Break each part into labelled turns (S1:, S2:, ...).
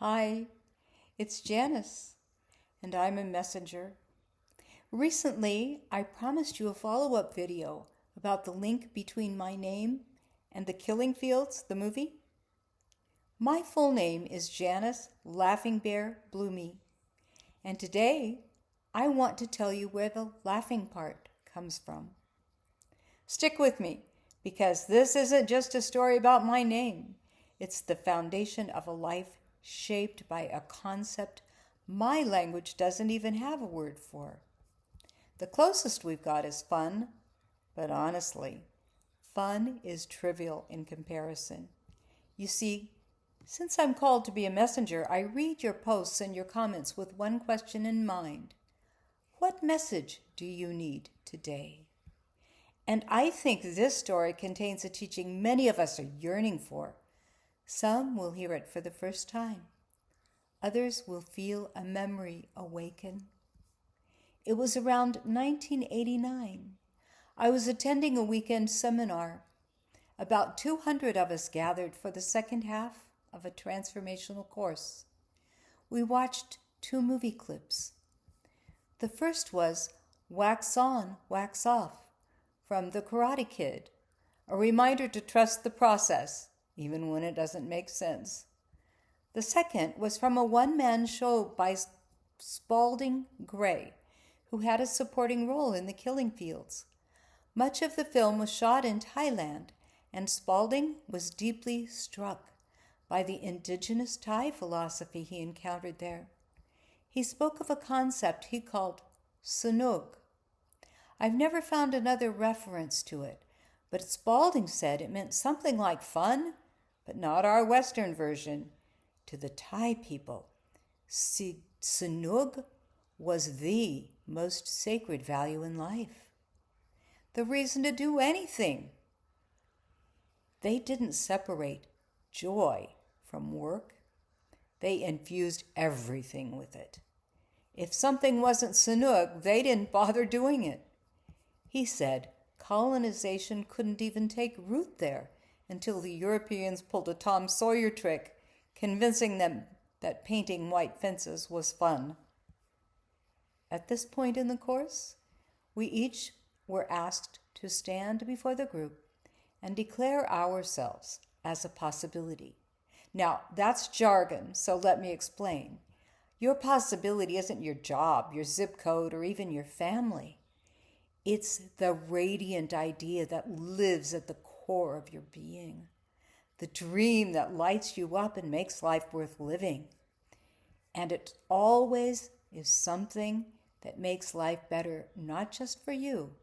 S1: Hi, it's Janice, and I'm a messenger. Recently, I promised you a follow-up video about the link between my name and The Killing Fields, the movie. My full name is Janice Laughing Bear Blumey, and today I want to tell you where the laughing part comes from. Stick with me, because this isn't just a story about my name. It's the foundation of a life shaped by a concept my language doesn't even have a word for. The closest we've got is fun, but honestly, fun is trivial in comparison. You see, since I'm called to be a messenger, I read your posts and your comments with one question in mind. What message do you need today? And I think this story contains a teaching many of us are yearning for. Some will hear it for the first time. Others will feel a memory awaken. It was around 1989. I was attending a weekend seminar. About 200 of us gathered for the second half of a transformational course. We watched two movie clips. The first was Wax On, Wax Off from The Karate Kid, a reminder to trust the process, even when it doesn't make sense. The second was from a one-man show by Spalding Gray, who had a supporting role in The Killing Fields. Much of the film was shot in Thailand, and Spalding was deeply struck by the indigenous Thai philosophy he encountered there. He spoke of a concept he called Sanuk. I've never found another reference to it, but Spalding said it meant something like fun, but not our Western version. To the Thai people, Sanuk was the most sacred value in life. The reason to do anything. They didn't separate joy from work. They infused everything with it. If something wasn't Sanuk, they didn't bother doing it. He said colonization couldn't even take root there until the Europeans pulled a Tom Sawyer trick, convincing them that painting white fences was fun. At this point in the course, we each were asked to stand before the group and declare ourselves as a possibility. Now, that's jargon, so let me explain. Your possibility isn't your job, your zip code, or even your family. It's the radiant idea that lives at the core of your being, the dream that lights you up and makes life worth living. And it always is something that makes life better, not just for you,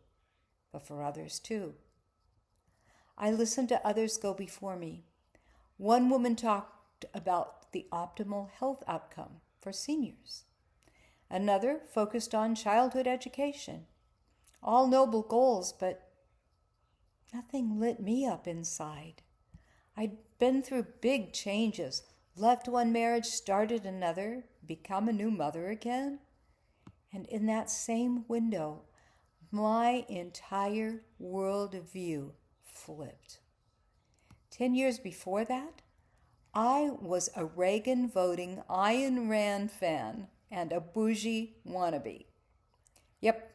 S1: but for others too. I listened to others go before me. One woman talked about the optimal health outcome for seniors. Another focused on childhood education. All noble goals, but nothing lit me up inside. I'd been through big changes, left one marriage, started another, become a new mother again. And in that same window, my entire worldview flipped. 10 years before that, I was a Reagan-voting Ayn Rand fan and a bougie wannabe. Yep,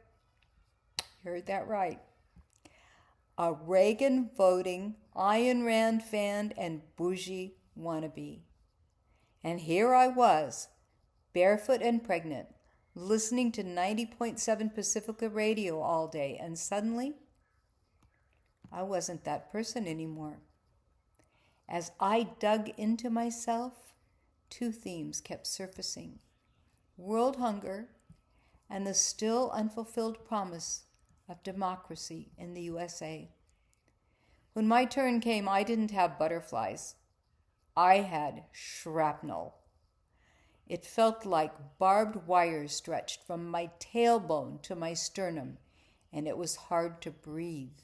S1: you heard that right. A Reagan-voting Ayn Rand fan and bougie wannabe. And here I was, barefoot and pregnant, listening to 90.7 Pacifica radio all day, and suddenly, I wasn't that person anymore. As I dug into myself, two themes kept surfacing: world hunger and the still unfulfilled promise of democracy in the USA. When my turn came, I didn't have butterflies. I had shrapnel. It felt like barbed wire stretched from my tailbone to my sternum, and it was hard to breathe.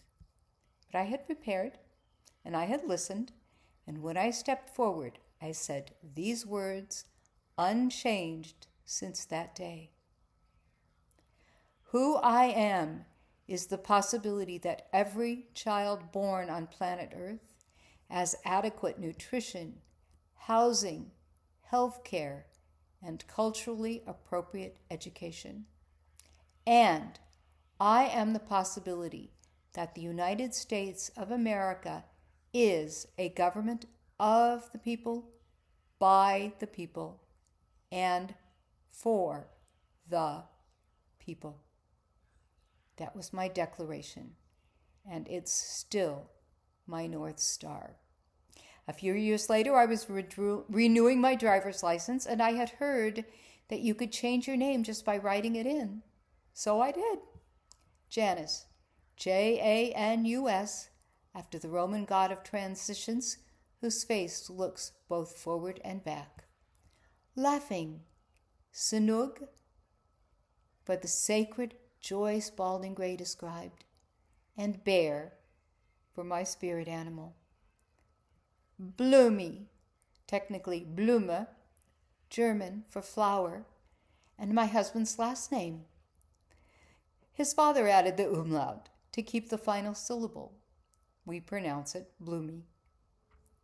S1: But I had prepared, and I had listened, and when I stepped forward, I said these words, unchanged since that day. Who I am is the possibility that every child born on planet Earth has adequate nutrition, housing, health care, and culturally appropriate education. And I am the possibility that the United States of America is a government of the people, by the people, and for the people. That was my declaration, and it's still my North Star. A few years later, I was renewing my driver's license, and I had heard that you could change your name just by writing it in. So I did. Janus, Janus, after the Roman god of transitions, whose face looks both forward and back. Laughing, Sinug, for the sacred joy Spalding Gray described, and bear, for my spirit animal. Bloomy, technically Blume, German for flower, and my husband's last name. His father added the umlaut to keep the final syllable. We pronounce it Bloomy.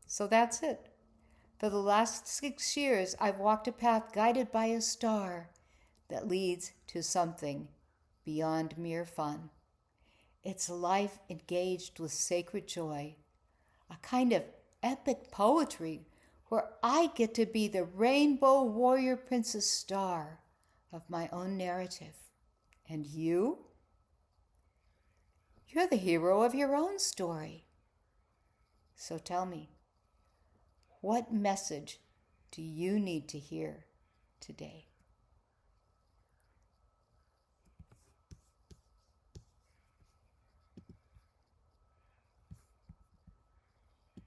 S1: So that's it. For the last 6 years, I've walked a path guided by a star that leads to something beyond mere fun. It's a life engaged with sacred joy, a kind of epic poetry where I get to be the rainbow warrior princess star of my own narrative. And you? You're the hero of your own story. So tell me, what message do you need to hear today?